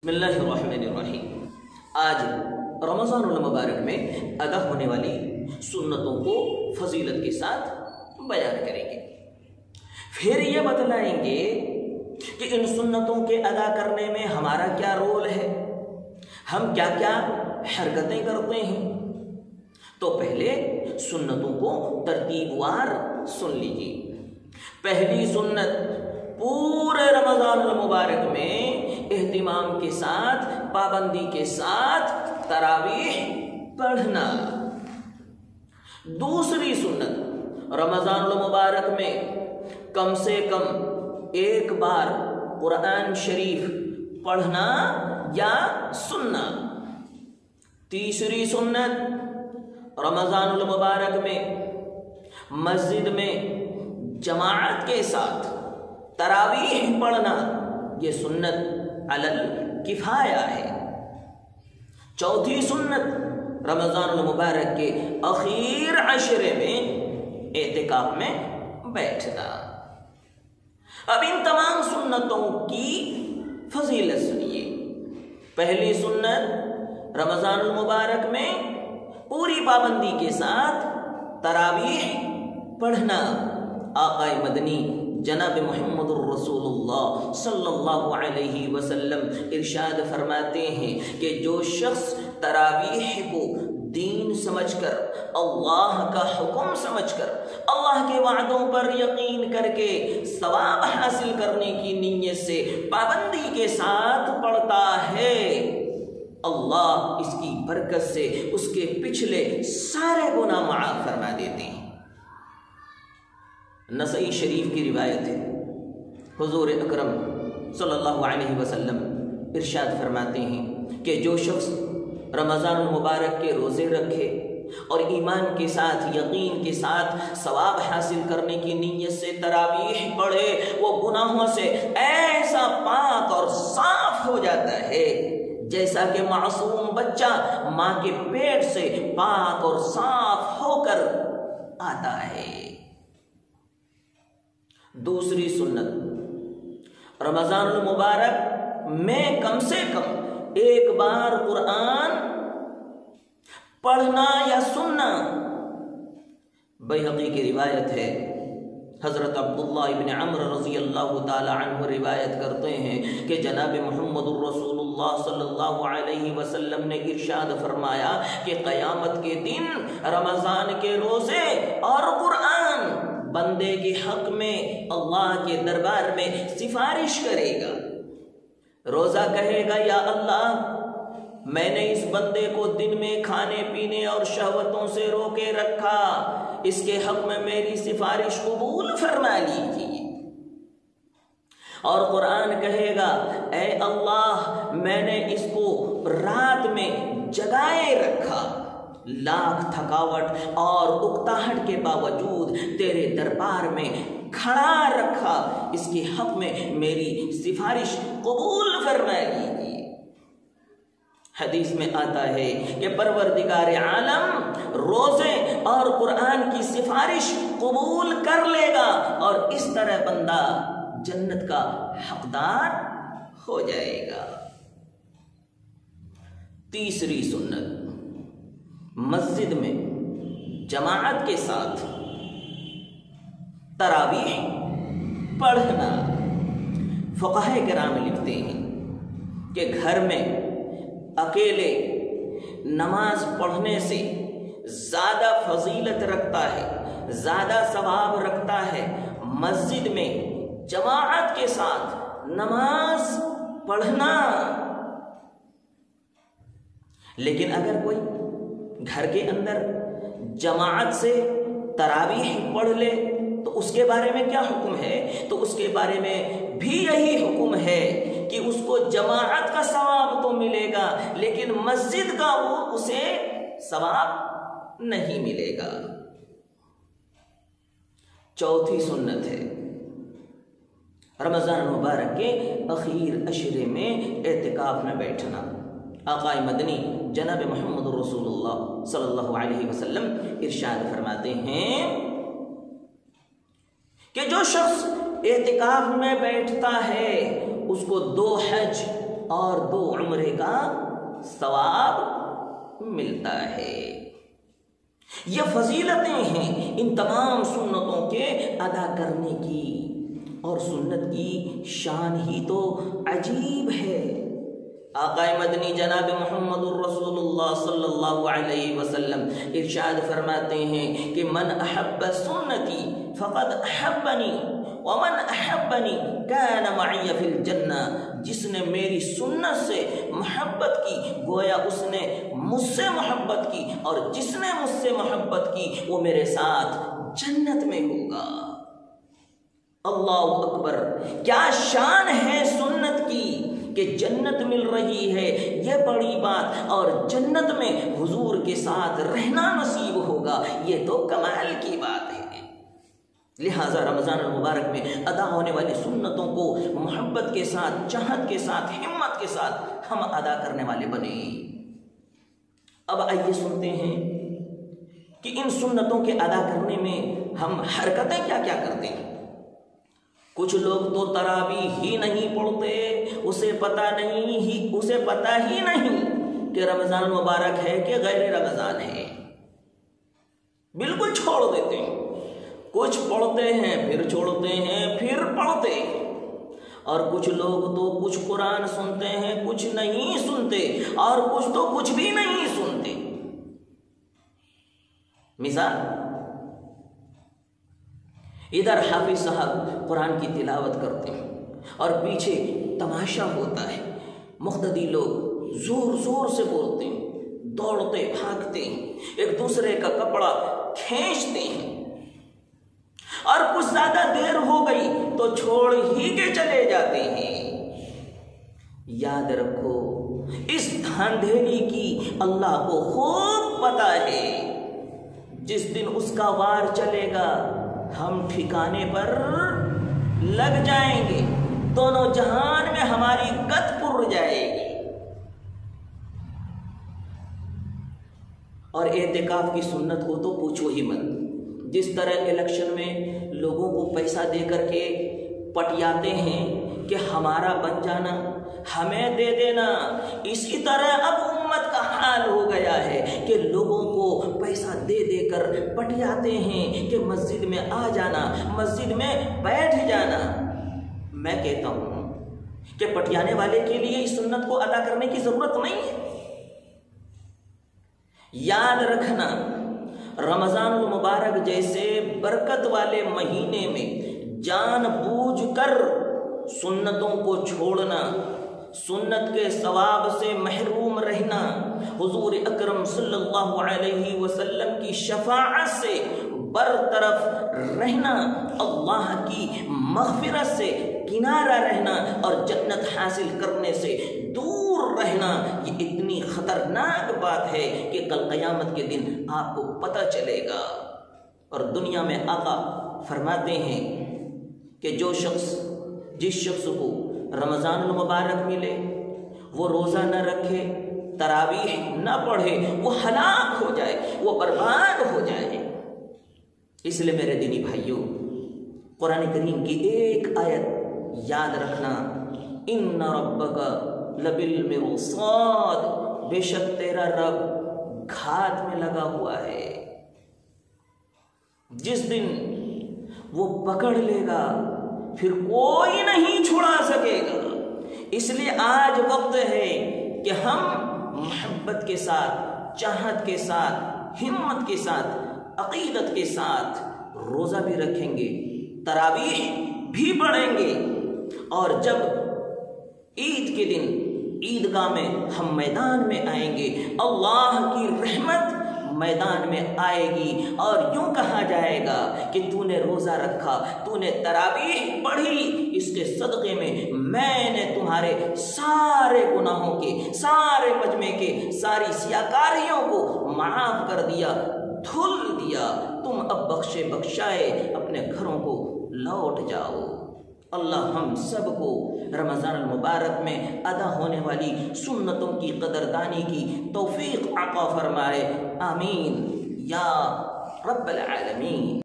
बिस्मिल्लाहिर्रहमानिर्रहीम। आज रमज़ानुल मुबारक में अदा होने वाली सुन्नतों को फजीलत के साथ बयान करेंगे। फिर ये बतलाएंगे कि इन सुन्नतों के अदा करने में हमारा क्या रोल है, हम क्या क्या हरकतें करते हैं। तो पहले सुन्नतों को तरतीबवार सुन लीजिए। पहली सुन्नत, पूरे रमज़ानुल मुबारक में एहतिमाम के साथ, पाबंदी के साथ तरावीह पढ़ना। दूसरी सुन्नत, रमज़ानुल मुबारक में कम से कम एक बार कुरान शरीफ पढ़ना या सुनना। तीसरी सुन्नत, रमज़ानुल मुबारक में मस्जिद में जमाअत के साथ तरावीह पढ़ना, ये सुन्नत अलल किफाया है। चौथी सुन्नत, रमज़ानुल मुबारक के आखिर अशरे में एतिकाफ में बैठना। अब इन तमाम सुन्नतों की फजीलत सुनिए। पहली सुन्नत, रमज़ानुल मुबारक में पूरी पाबंदी के साथ तरावीह पढ़ना। आक़ाए मदनी जनाब मुहम्मदुर रसूलुल्लाह सल्लल्लाहु अलैहि वसल्लम इरशाद फरमाते हैं कि जो शख्स तरावीह को दीन समझकर, अल्लाह का हुक्म समझकर, अल्लाह के वादों पर यकीन करके सवाब हासिल करने की नीयत से पाबंदी के साथ पढ़ता है, अल्लाह इसकी बरकत से उसके पिछले सारे गुनाह माफ फरमा देते हैं। नसई शरीफ की रिवायत है, हुजूर अकरम सल्लल्लाहु अलैहि वसल्लम इरशाद फरमाते हैं कि जो शख्स रमज़ानुल मुबारक के रोज़े रखे और ईमान के साथ, यकीन के साथ सवाब हासिल करने की नीयत से तरावीह पढ़े, वो गुनाहों से ऐसा पाक और साफ हो जाता है जैसा कि मासूम बच्चा माँ के पेट से पाक और साफ होकर आता है। दूसरी सुन्नत, रमज़ानुल मुबारक में कम से कम एक बार कुरान पढ़ना या सुनना। बैहक़ी की रिवायत है, हज़रत अब्दुल्लाह इब्न अम्र रज़ियल्लाहु ताला अन्हु रिवायत करते हैं कि जनाब मुहम्मदुर रसूलुल्लाह सल्लल्लाहु अलैहि वसल्लम ने इरशाद फरमाया कि क़यामत के दिन रमज़ान के रोज़े और कुरान बंदे के हक में अल्लाह के दरबार में सिफारिश करेगा। रोज़ा कहेगा, या अल्लाह, मैंने इस बंदे को दिन में खाने पीने और शहवतों से रोके रखा, इसके हक में मेरी सिफारिश कबूल फरमा लीजिए। और कुरान कहेगा, ऐ अल्लाह, मैंने इसको रात में जगाए रखा, लाख थकावट और उकताहट के बावजूद तेरे दरबार में खड़ा रखा, इसके हक में मेरी सिफारिश कबूल फरमा लीजिए। हदीस में आता है कि परवरदिगार आलम रोज़े और कुरान की सिफारिश कबूल कर लेगा और इस तरह बंदा जन्नत का हकदार हो जाएगा। तीसरी सुन्नत, मस्जिद में जमाअत के साथ तरावीह पढ़ना। फ़ुक़हा किराम लिखते हैं कि घर में अकेले नमाज पढ़ने से ज़्यादा फजीलत रखता है, ज़्यादा सवाब रखता है मस्जिद में जमाअत के साथ नमाज पढ़ना। लेकिन अगर कोई घर के अंदर जमाअत से तरावीह पढ़ ले तो उसके बारे में क्या हुक्म है? तो उसके बारे में भी यही हुक्म है कि उसको जमाअत का सवाब तो मिलेगा, लेकिन मस्जिद का वो उसे सवाब नहीं मिलेगा। चौथी सुन्नत है, रमज़ान मुबारक के आखिर अशरे में एतिकाफ में बैठना। आक़ाए मदनी जनाब मुहम्मदुर रसूलुल्लाह सल्लल्लाहु अलैहि वसल्लम इरशाद फरमाते हैं कि जो शख्स एतिकाफ में बैठता है उसको 2 हज اور 2 عمرے کا ثواب ملتا ہے۔ یہ فضیلتیں ہیں ان تمام سنتوں کے ادا کرنے کی، اور سنت کی شان ہی تو عجیب ہے۔ آقا مدنی جناب محمد الرسول اللہ صلی اللہ علیہ وسلم ارشاد فرماتے ہیں کہ من احب سنتی فقد احبنی ومن احبنی کان معی فی الجنہ، جس نے میری سنت سے محبت کی گویا اس نے مجھ سے محبت کی، اور جس نے مجھ سے محبت کی وہ میرے ساتھ جنت میں ہوگا۔ اللہ اکبر، کیا شان ہے سنت کی کہ جنت مل رہی ہے، یہ بڑی بات، اور جنت میں حضور کے ساتھ رہنا نصیب ہوگا، یہ تو کمال کی بات ہے۔ لہٰذا رمضان المبارک میں ادا ہونے والی سنتوں کو محبت کے ساتھ، چاہت کے ساتھ، ہمت کے ساتھ ہم ادا کرنے والے بنے۔ اب آئیے سنتے ہیں کہ ان سنتوں کے ادا کرنے میں ہم حرکتیں کیا کیا کرتے ہیں۔ کچھ لوگ تو تراویح ہی نہیں پڑھتے، اسے پتہ ہی نہیں کہ رمضان المبارک ہے کہ غیر رمضان ہے، بالکل چھوڑ دیتے ہیں۔ کچھ پڑھتے ہیں پھر چھوڑتے ہیں پھر پڑھتے، اور کچھ لوگ تو کچھ قرآن سنتے ہیں کچھ نہیں سنتے، اور کچھ تو کچھ بھی نہیں سنتے۔ مثال، ادھر حافظ صاحب قرآن کی تلاوت کرتے ہیں اور پیچھے تماشا ہوتا ہے، مقتدی لوگ زور زور سے بولتے ہیں، دوڑتے بھاگتے ہیں، ایک دوسرے کا کپڑا کھینچتے ہیں، اور کچھ زیادہ دیر ہو گئی تو چھوڑ ہی کے چلے جاتے ہیں۔ یاد رکھو، اس دھاندھیلی کی اللہ کو خوب پتہ ہے، جس دن اس کا وار چلے گا ہم ٹھکانے پر لگ جائیں گے، دونوں جہان میں ہماری گت پڑ جائے گی۔ اور اعتکاف کی سنت کو تو پوچھو ہی مت، جس طرح الیکشن میں لوگوں کو پیسہ دے کر کے پٹیاتے ہیں کہ ہمارا بن جانا، ہمیں دے دینا، اسی طرح اب امت کا حال ہو گیا ہے کہ لوگوں کو پیسہ دے دے کر پٹیاتے ہیں کہ مسجد میں آ جانا، مسجد میں بیٹھ جانا۔ میں کہتا ہوں کہ پٹیانے والے کے لیے اس سنت کو ادا کرنے کی ضرورت نہیں ہے۔ یاد رکھنا، رمضان المبارک جیسے برکت والے مہینے میں جان بوجھ کر سنتوں کو چھوڑنا، سنت کے ثواب سے محروم رہنا، حضور اکرم صلی اللہ علیہ وسلم کی شفاعت سے برطرف رہنا، اللہ کی مغفرت سے کنارہ رہنا اور جنت حاصل کرنے سے دور رہنا، یہ اتنی خطرناک بات ہے کہ کل قیامت کے دن آپ کو پتہ چلے گا۔ اور دنیا میں آقا فرماتے ہیں کہ جس شخص کو رمضان المبارک ملے، وہ روزہ نہ رکھے، تراویح نہ پڑھے، وہ ہلاک ہو جائے، وہ برباد ہو جائے۔ اس لیے میرے دینی بھائیوں، قرآن کریم کی ایک آیت یاد رکھنا، ان ربک لبالمرصاد، بے شک تیرا رب گھات میں لگا ہوا ہے، جس دن وہ پکڑ لے گا پھر کوئی نہیں چھڑا سکے گا۔ اس لیے آج وقت ہے کہ ہم محبت کے ساتھ، چاہت کے ساتھ، ہمت کے ساتھ، عقیدت کے ساتھ روزہ بھی رکھیں گے، تراویح بھی پڑھیں گے، اور جب عید کے دن عیدگاہ میں ہم میدان میں آئیں گے، اللہ کی رحمت میدان میں آئے گی، اور یوں کہا جائے گا کہ تو نے روزہ رکھا، تو نے تراویح پڑھی، اس کے صدقے میں نے تمہارے سارے گناہوں کے، سارے مجمع کے، ساری سیاکاریوں کو معاف کر دیا، دھل دیا، تم اب بخشے بخشائے اپنے گھروں کو لوٹ جاؤ۔ اللہ ہم سب کو رمضان المبارک میں ادا ہونے والی سنتوں کی قدردانی کی توفیق عطا فرمائے، آمین یا رب العالمین۔